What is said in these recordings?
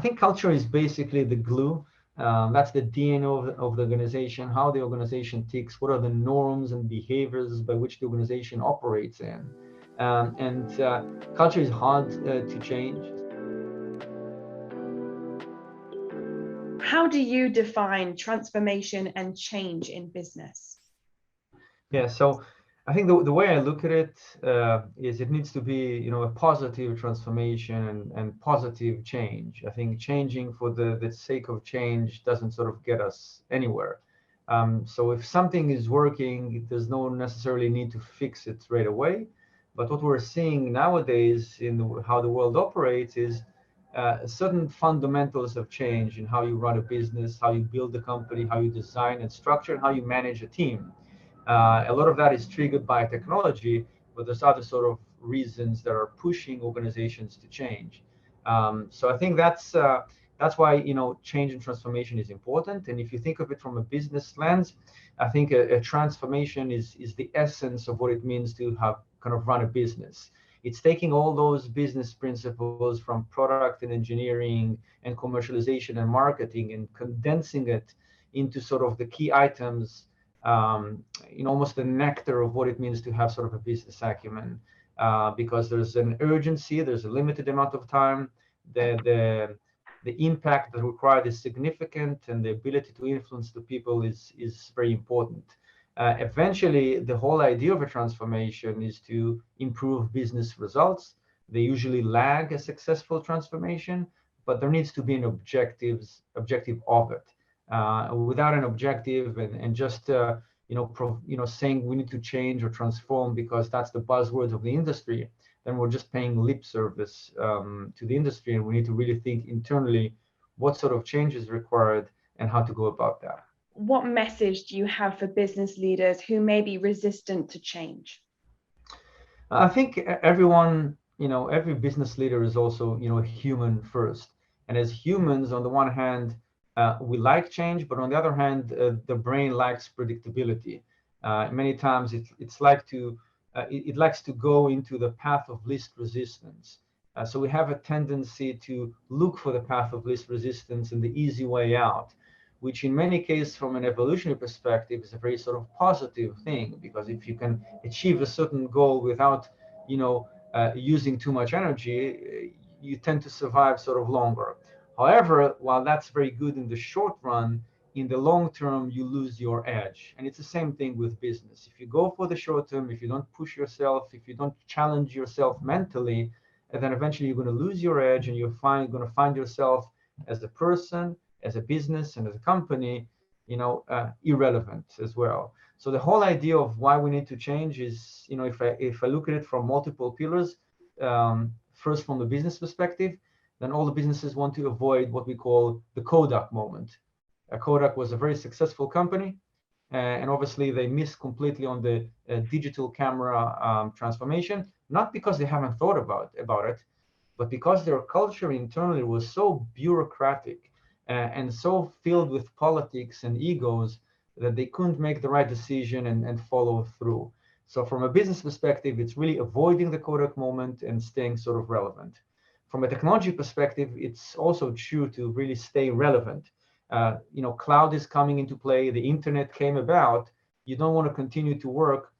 I think culture is basically the glue. That's the DNA of the organization, how the organization ticks, what are the norms and behaviors by which the organization operates in. And culture is hard to change. How do you define transformation and change in business? Yeah, so I think the way I look at it is it needs to be, a positive transformation and positive change. I think changing for the sake of change doesn't sort of get us anywhere. So if something is working, there's no necessarily need to fix it right away. But what we're seeing nowadays in how the world operates is certain fundamentals have changed in how you run a business, how you build a company, how you design and structure, and how you manage a team. A lot of that is triggered by technology, but there's other sort of reasons that are pushing organizations to change. So I think that's why change and transformation is important. And if you think of it from a business lens, I think a transformation is the essence of what it means to have kind of run a business. It's taking all those business principles from product and engineering and commercialization and marketing and condensing it into sort of the key items, almost the nectar of what it means to have sort of a business acumen, because there's an urgency, there's a limited amount of time, the impact that required is significant, and the ability to influence the people is very important. Eventually, the whole idea of a transformation is to improve business results. They usually lag a successful transformation, but there needs to be an objective of it. Without an objective and just saying we need to change or transform because that's the buzzwords of the industry, then we're just paying lip service to the industry, and we need to really think internally what sort of change is required and how to go about that. What message do you have for business leaders who may be resistant to change? I think everyone, every business leader is also, a human first. And as humans, on the one hand, we like change, but on the other hand, the brain likes predictability. Many times it likes to go into the path of least resistance. So we have a tendency to look for the path of least resistance and the easy way out, which in many cases, from an evolutionary perspective, is a very sort of positive thing, because if you can achieve a certain goal without, using too much energy, you tend to survive sort of longer. However, while that's very good in the short run, in the long term, you lose your edge. And it's the same thing with business. If you go for the short term, if you don't push yourself, if you don't challenge yourself mentally, and then eventually you're going to lose your edge, and you're going to find yourself as a person, as a business, and as a company, irrelevant as well. So the whole idea of why we need to change is, if I look at it from multiple pillars, first from the business perspective, then all the businesses want to avoid what we call the Kodak moment. Kodak was a very successful company, and obviously they missed completely on the digital camera transformation, not because they haven't thought about it, but because their culture internally was so bureaucratic and so filled with politics and egos that they couldn't make the right decision and follow through. So from a business perspective, it's really avoiding the Kodak moment and staying sort of relevant. From a technology perspective, it's also true to really stay relevant. Cloud is coming into play. The internet came about. You don't want to continue to work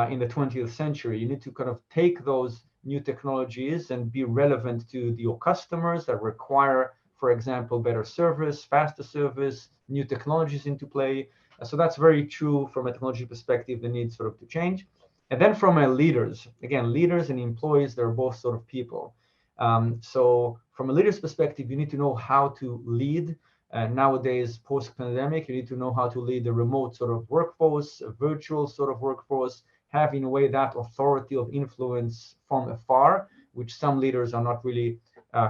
in the 20th century. You need to kind of take those new technologies and be relevant to your customers that require, for example, better service, faster service, new technologies into play. So that's very true from a technology perspective, the need sort of to change. And then from a leaders and employees, they're both sort of people. So from a leader's perspective, you need to know how to lead. Nowadays, post-pandemic, you need to know how to lead a remote sort of workforce, a virtual sort of workforce, have in a way that authority of influence from afar, which some leaders are not really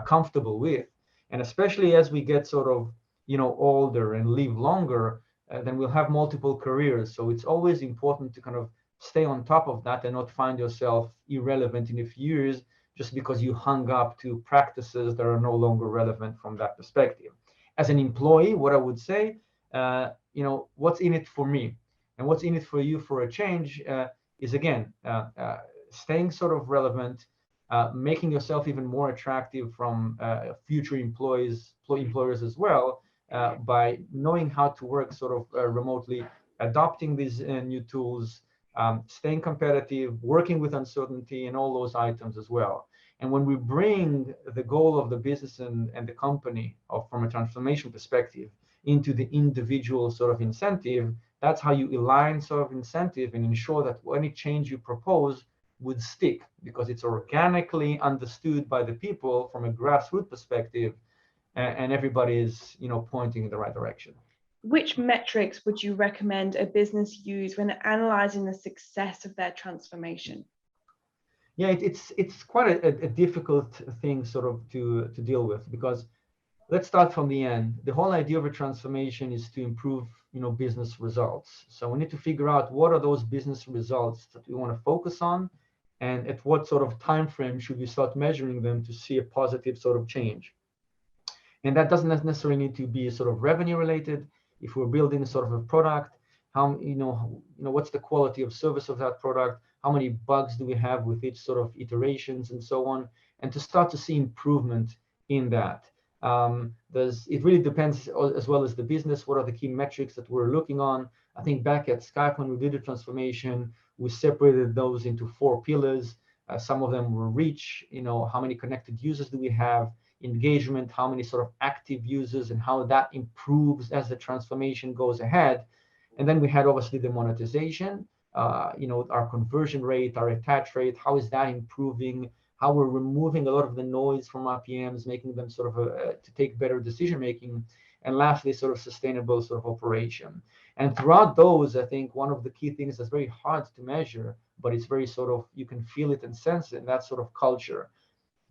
comfortable with. And especially as we get sort of, older and live longer, then we'll have multiple careers. So it's always important to kind of stay on top of that and not find yourself irrelevant in a few years just because you hung up to practices that are no longer relevant from that perspective. As an employee, what I would say, what's in it for me and what's in it for you for a change is, again, staying sort of relevant, making yourself even more attractive from future employees' employers as well, by knowing how to work sort of remotely, adopting these new tools, staying competitive, working with uncertainty, and all those items as well. And when we bring the goal of the business and the company from a transformation perspective into the individual sort of incentive, that's how you align sort of incentive and ensure that any change you propose would stick, because it's organically understood by the people from a grassroots perspective, and everybody is, pointing in the right direction. Which metrics would you recommend a business use when analyzing the success of their transformation? Yeah, it's quite a difficult thing sort of to deal with, because let's start from the end. The whole idea of a transformation is to improve, business results. So we need to figure out what are those business results that we want to focus on, and at what sort of time frame should we start measuring them to see a positive sort of change. And that doesn't necessarily need to be sort of revenue related. If we're building sort of a product, how, what's the quality of service of that product? How many bugs do we have with each sort of iterations and so on? And to start to see improvement in that. It really depends, as well as the business, what are the key metrics that we're looking on. I think back at Skype, when we did the transformation, we separated those into 4 pillars. Some of them were reach, how many connected users do we have, engagement, how many sort of active users, and how that improves as the transformation goes ahead. And then we had obviously the monetization, our conversion rate, our attach rate, how is that improving, how we're removing a lot of the noise from our PMs, making them sort of to take better decision making, and lastly, sort of sustainable sort of operation. And throughout those, I think one of the key things that's very hard to measure, but it's very sort of, you can feel it and sense it, and that's sort of culture.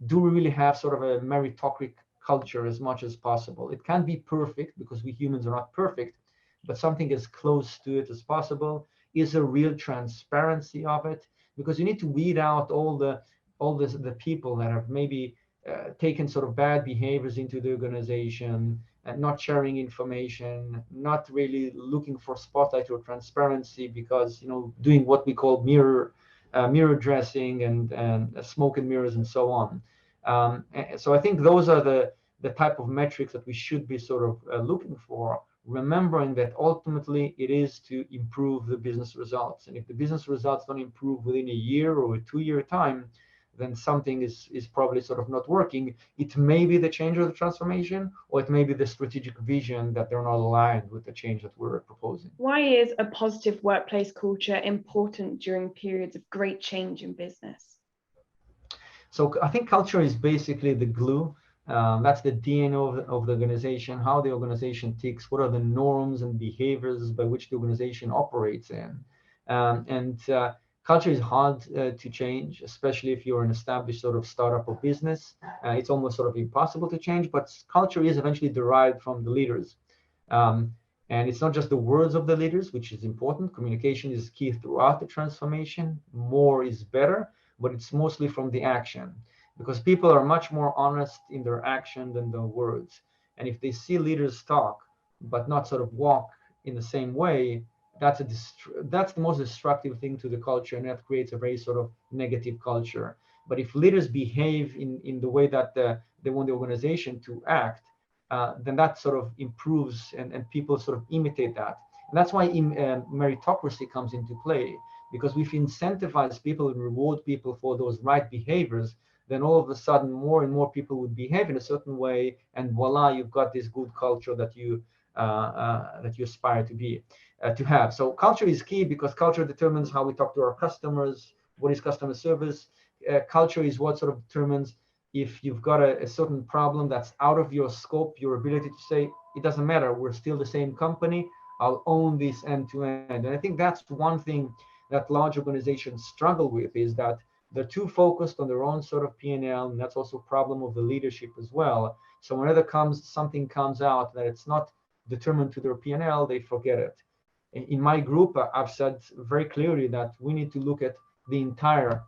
Do we really have sort of a meritocratic culture as much as possible? It can't be perfect, because we humans are not perfect, but something as close to it as possible. Is a real transparency of it, because you need to weed out all the people that have maybe taken sort of bad behaviors into the organization, and not sharing information, not really looking for spotlight or transparency, because doing what we call mirror dressing and smoke and mirrors and so on. So I think those are the type of metrics that we should be sort of looking for, remembering that ultimately it is to improve the business results. And if the business results don't improve within a year or a 2-year time, then something is probably sort of not working. It may be the change or the transformation, or it may be the strategic vision that they're not aligned with the change that we're proposing. Why is a positive workplace culture important during periods of great change in business? So I think culture is basically the glue. That's the DNA of the organization, how the organization ticks, what are the norms and behaviors by which the organization operates in. Culture is hard to change, especially if you're an established sort of startup or business. It's almost sort of impossible to change, but culture is eventually derived from the leaders. And it's not just the words of the leaders, which is important. Communication is key throughout the transformation. More is better, but it's mostly from the action, because people are much more honest in their action than their words. And if they see leaders talk, but not sort of walk in the same way, that's the most destructive thing to the culture, and that creates a very sort of negative culture. But if leaders behave in the way that they want the organization to act, then that sort of improves, and people sort of imitate that. And that's why meritocracy comes into play, because if we incentivize people and reward people for those right behaviors, then all of a sudden more and more people would behave in a certain way, and voila, you've got this good culture that you aspire to have. So culture is key, because culture determines how we talk to our customers. What is customer service? Culture is what sort of determines if you've got a certain problem that's out of your scope, your ability to say, it doesn't matter, we're still the same company, I'll own this end to end. And I think that's one thing that large organizations struggle with, is that they're too focused on their own sort of P&L, and that's also a problem of the leadership as well. So whenever something comes out that it's not determined to their P&L, they forget it. In my group, I've said very clearly that we need to look at the entire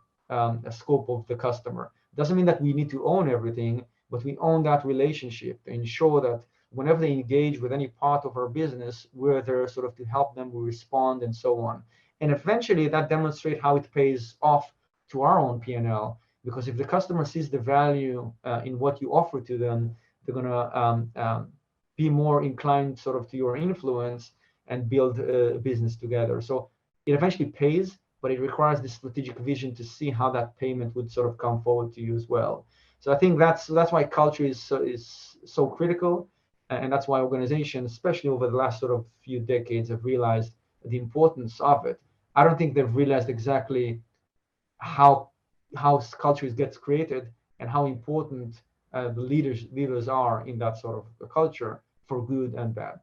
scope of the customer. Doesn't mean that we need to own everything, but we own that relationship to ensure that whenever they engage with any part of our business, we're there sort of to help them, we respond, and so on. And eventually that demonstrates how it pays off to our own P&L, because if the customer sees the value in what you offer to them, They're going to be more inclined sort of to your influence and build a business together. So it eventually pays, but it requires this strategic vision to see how that payment would sort of come forward to you as well. So I think that's why culture is so critical, and that's why organizations, especially over the last sort of few decades, have realized the importance of it. I don't think they've realized exactly how culture gets created and how important the leaders are in that sort of culture, for good and bad.